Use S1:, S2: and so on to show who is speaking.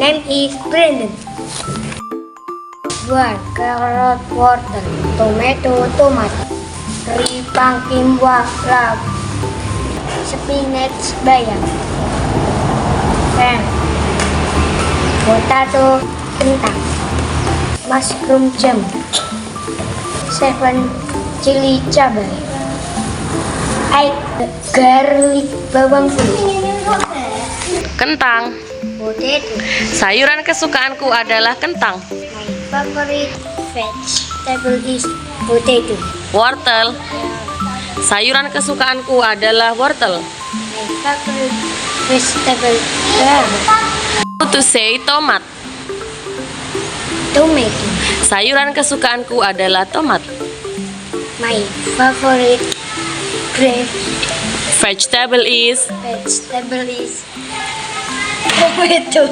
S1: name is Brandon. 1. Carrot, wortel, tomato, tomato. 3. Pumpkin, lab, spinach, bayam. 10. Potato, kentang. Mushroom, jamur. 7. Chili, cabai. 8. Garlic, bawang putih.
S2: Kentang.
S1: Potato.
S2: Sayuran kesukaanku adalah kentang.
S1: My favorite vegetable is potato.
S2: Wortel. Sayuran kesukaanku adalah wortel.
S1: My favorite vegetable carrot.
S2: To say tomat.
S1: Tomato.
S2: Sayuran kesukaanku adalah tomat.
S1: My favorite
S2: Vegetable is
S1: vegetable is tomato.